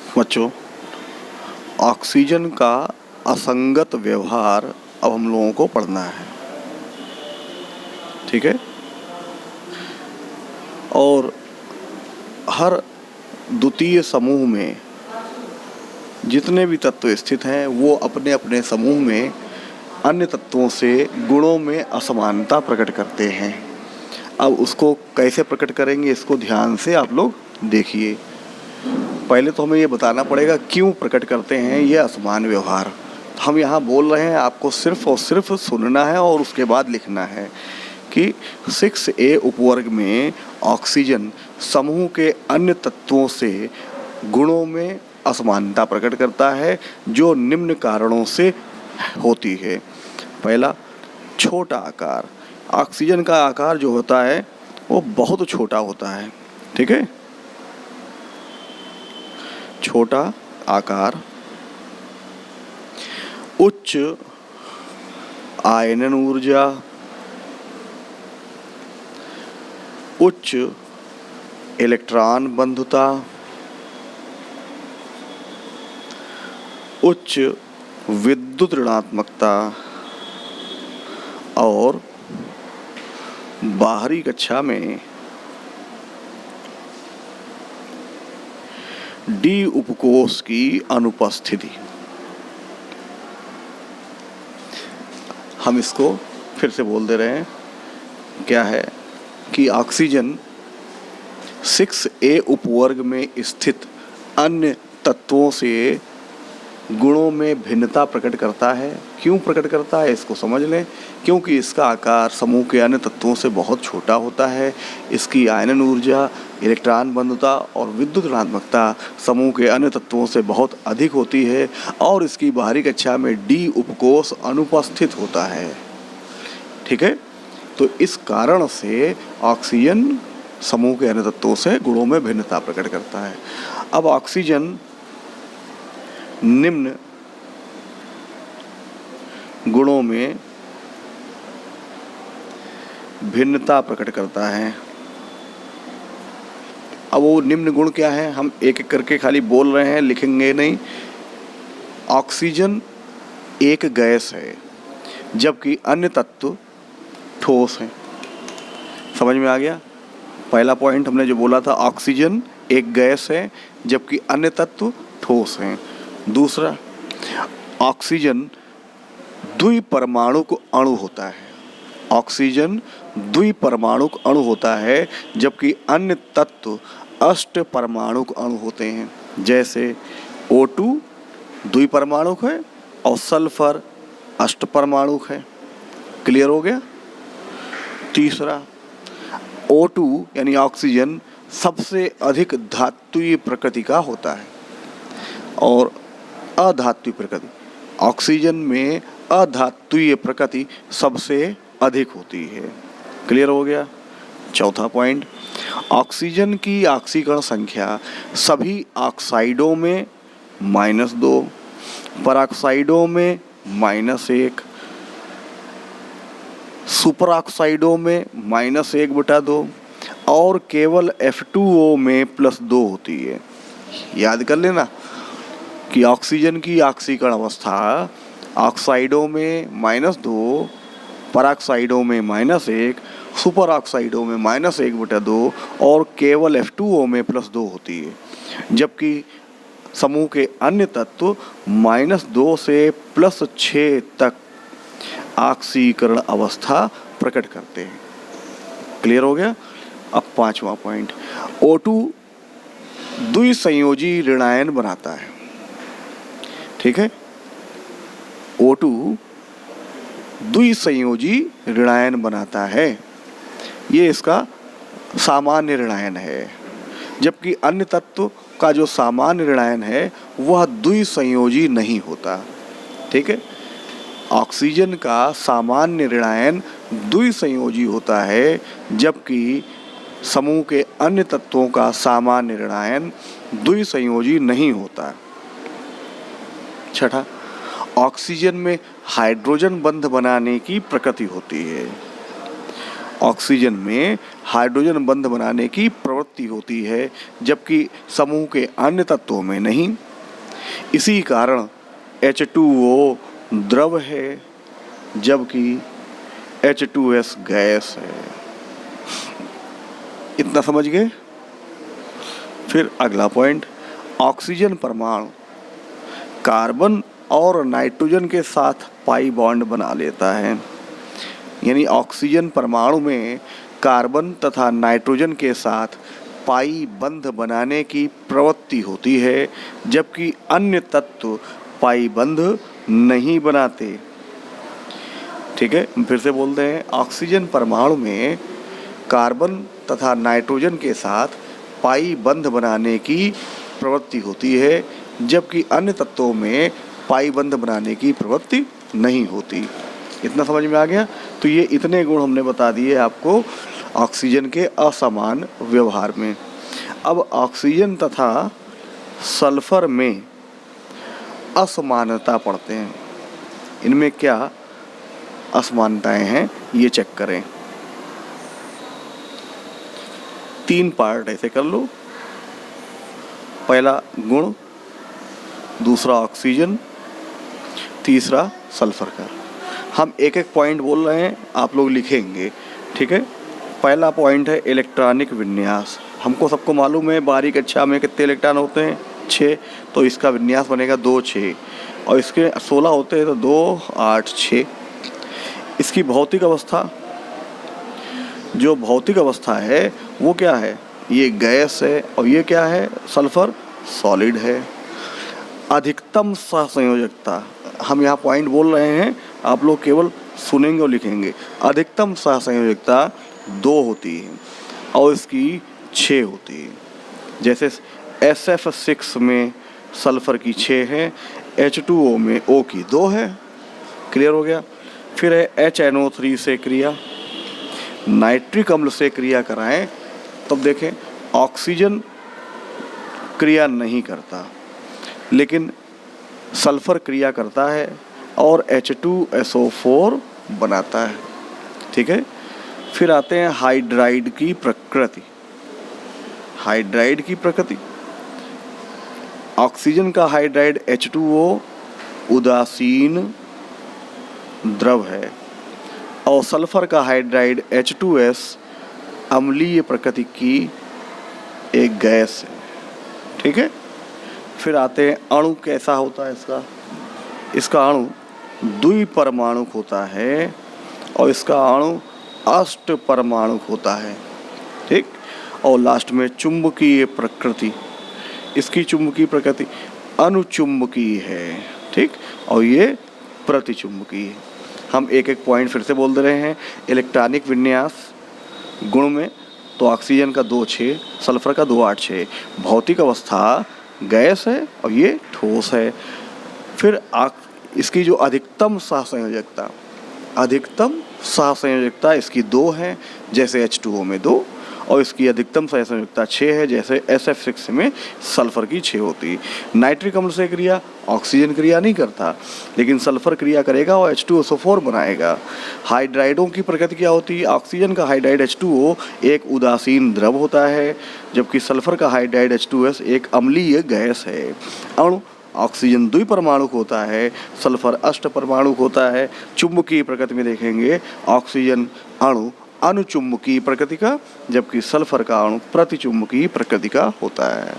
बच्चों, ऑक्सीजन का असंगत व्यवहार अब हम लोगों को पढ़ना है, ठीक है। और हर द्वितीय समूह में जितने भी तत्व स्थित हैं वो अपने अपने समूह में अन्य तत्वों से गुणों में असमानता प्रकट करते हैं। अब उसको कैसे प्रकट करेंगे, इसको ध्यान से आप लोग देखिए। पहले तो हमें ये बताना पड़ेगा क्यों प्रकट करते हैं ये असमान व्यवहार। हम यहाँ बोल रहे हैं, आपको सिर्फ और सिर्फ सुनना है और उसके बाद लिखना है कि 6A उपवर्ग में ऑक्सीजन समूह के अन्य तत्वों से गुणों में असमानता प्रकट करता है जो निम्न कारणों से होती है। पहला, छोटा आकार। ऑक्सीजन का आकार जो होता है वो बहुत छोटा होता है, ठीक है। छोटा आकार, उच्च आयनन ऊर्जा, उच्च इलेक्ट्रॉन बंधुता, उच्च विद्युत ऋणात्मकता और बाहरी कक्षा में डी उपकोष की अनुपस्थिति। हम इसको फिर से बोल दे रहे हैं, क्या है कि ऑक्सीजन 6A उपवर्ग में स्थित अन्य तत्वों से गुणों में भिन्नता प्रकट करता है। क्यों प्रकट करता है इसको समझ लें। क्योंकि इसका आकार समूह के अन्य तत्वों से बहुत छोटा होता है। इसकी आयनन ऊर्जा, इलेक्ट्रॉन बंधुता और विद्युत ऋणात्मकता समूह के अन्य तत्वों से बहुत अधिक होती है और इसकी बाहरी कक्षा में डी उपकोष अनुपस्थित होता है, ठीक है। तो इस कारण से ऑक्सीजन समूह के अन्य तत्वों से गुणों में भिन्नता प्रकट करता है। अब ऑक्सीजन निम्न गुणों में भिन्नता प्रकट करता है। अब वो निम्न गुण क्या है, हम एक एक करके खाली बोल रहे हैं, लिखेंगे नहीं। ऑक्सीजन एक गैस है जबकि अन्य तत्व ठोस हैं। समझ में आ गया। पहला पॉइंट हमने जो बोला था, ऑक्सीजन एक गैस है जबकि अन्य तत्व ठोस हैं। दूसरा, ऑक्सीजन द्विपरमाणुक अणु होता है। ऑक्सीजन द्विपरमाणुक अणु होता है जबकि अन्य तत्व अष्टपरमाणुक अणु होते हैं। जैसे O2 द्विपरमाणुक है और सल्फर अष्टपरमाणुक है। क्लियर हो गया। तीसरा, O2 यानी ऑक्सीजन सबसे अधिक धात्विय प्रकृति का होता है और अधात्विय प्रकृति, ऑक्सीजन में अधात्विय प्रकृति सबसे अधिक होती है। क्लियर हो गया। चौथा पॉइंट, ऑक्सीजन की ऑक्सीकरण संख्या सभी ऑक्साइडों में -2, परऑक्साइडों में -1, सुपर ऑक्साइडों में -1/2 और केवल F2O में +2 होती है। याद कर लेना कि ऑक्सीजन की ऑक्सीकरण अवस्था ऑक्साइडों में -2, परऑक्साइडों में -1, सुपर ऑक्साइडों में -1/2 और केवल F2O में +2 होती है। जबकि समूह के अन्य तत्व -2 से +6 तक ऑक्सीकरण अवस्था प्रकट करते हैं। क्लियर हो गया। अब पांचवा पॉइंट, O2 द्विसंयोजी ऋणायन बनाता है, ठीक है। O2 द्विसंयोजी ऋणायन बनाता है, ये इसका सामान्य ऋणायन है। जबकि अन्य तत्व का जो सामान्य ऋणायन है वह द्विसंयोजी नहीं होता, ठीक है। ऑक्सीजन का सामान्य ऋणायन द्विसंयोजी होता है जबकि समूह के अन्य तत्वों का सामान्य ऋणायन द्विसंयोजी नहीं होता। छठा, ऑक्सीजन में हाइड्रोजन बंध बनाने की प्रकृति होती है। ऑक्सीजन में हाइड्रोजन बंध बनाने की प्रवृत्ति होती है, जबकि समूह के अन्य तत्वों में नहीं। इसी कारण H2O द्रव है, जबकि H2S गैस है। इतना समझ गए? फिर अगला पॉइंट, ऑक्सीजन परमाणु कार्बन और नाइट्रोजन के साथ पाई बॉन्ड बना लेता है। यानी ऑक्सीजन परमाणु में कार्बन तथा नाइट्रोजन के साथ पाई बंध बनाने की प्रवृत्ति होती है, जबकि अन्य तत्व पाई बंध नहीं बनाते। ठीक है, फिर से बोलते हैं, ऑक्सीजन परमाणु में कार्बन तथा नाइट्रोजन के साथ पाई बंध बनाने की प्रवृत्ति होती है, जबकि अन्य तत्वों में पाई बंध बनाने की प्रवृत्ति नहीं होती। इतना समझ में आ गया? तो ये इतने गुण हमने बता दिए आपको ऑक्सीजन के असमान व्यवहार में। अब ऑक्सीजन तथा सल्फर में असमानता पढ़ते हैं। इनमें क्या असमानताएं हैं ये चेक करें। 3 पार्ट ऐसे कर लो। पहला गुण, दूसरा ऑक्सीजन, तीसरा सल्फर का। हम एक एक पॉइंट बोल रहे हैं, आप लोग लिखेंगे। ठीक है, पहला पॉइंट है इलेक्ट्रॉनिक विन्यास। हमको सबको मालूम है बारीक कक्षा में कितने इलेक्ट्रॉन होते हैं, 6, तो इसका विन्यास बनेगा 2 6, और इसके 16 होते हैं तो 2 8 6। इसकी भौतिक अवस्था, जो भौतिक अवस्था है वो क्या है, ये गैस है, और ये क्या है, सल्फर सॉलिड है। अधिकतम सहसंयोजकता, हम यहाँ पॉइंट बोल रहे हैं, आप लोग केवल सुनेंगे और लिखेंगे। अधिकतम सहसंयोजकता 2 होती है और इसकी 6 होती है। जैसे SF6 में सल्फर की 6 है, H2O में O की 2 है। क्लियर हो गया? फिर है HNO3 से क्रिया, नाइट्रिक अम्ल से क्रिया कराएं तब देखें ऑक्सीजन क्रिया नहीं करता, लेकिन सल्फर क्रिया करता है और H2SO4 बनाता है। ठीक है, फिर आते हैं हाइड्राइड की प्रकृति। हाइड्राइड की प्रकृति, ऑक्सीजन का हाइड्राइड H2O उदासीन द्रव है और सल्फर का हाइड्राइड H2S अम्लीय प्रकृति की एक गैस है। ठीक है, फिर आते हैं अणु कैसा होता है इसका। इसका अणु द्विपरमाणुक होता है और इसका अणु अष्टपरमाणुक होता है। ठीक, और लास्ट में चुंबकीय प्रकृति, इसकी चुंबकीय प्रकृति अनुचुंबकीय है। ठीक, और ये प्रतिचुंबकीय है। हम एक एक पॉइंट फिर से बोल दे रहे हैं। इलेक्ट्रॉनिक विन्यास गुण में तो ऑक्सीजन का 2 6, सल्फर का 2 8 6। भौतिक अवस्था गैस है और ये ठोस है। फिर इसकी जो अधिकतम सहसंयोजकता, अधिकतम सहसंयोजकता इसकी 2 है, जैसे H2O में 2, और इसकी अधिकतम सहसंयोजकता 6 है, जैसे SF6 में सल्फर की 6 होती है। नाइट्रिक अम्ल से क्रिया, ऑक्सीजन क्रिया नहीं करता, लेकिन सल्फर क्रिया करेगा और H2SO4 बनाएगा। हाइड्राइडों की प्रकृति क्या होती है? ऑक्सीजन का हाइड्राइड H2O एक उदासीन द्रव होता है, जबकि सल्फर का हाइड्राइड H2S एक अम्लीय गैस है। अणु ऑक्सीजन द्विपरमाणुक होता है, सल्फर अष्टपरमाणुक होता है। चुंबकीय प्रकृति में देखेंगे ऑक्सीजन अणु अनुचुंबकीय प्रकृति का, जबकि सल्फर का अणु प्रतिचुंबकीय प्रकृति का होता है।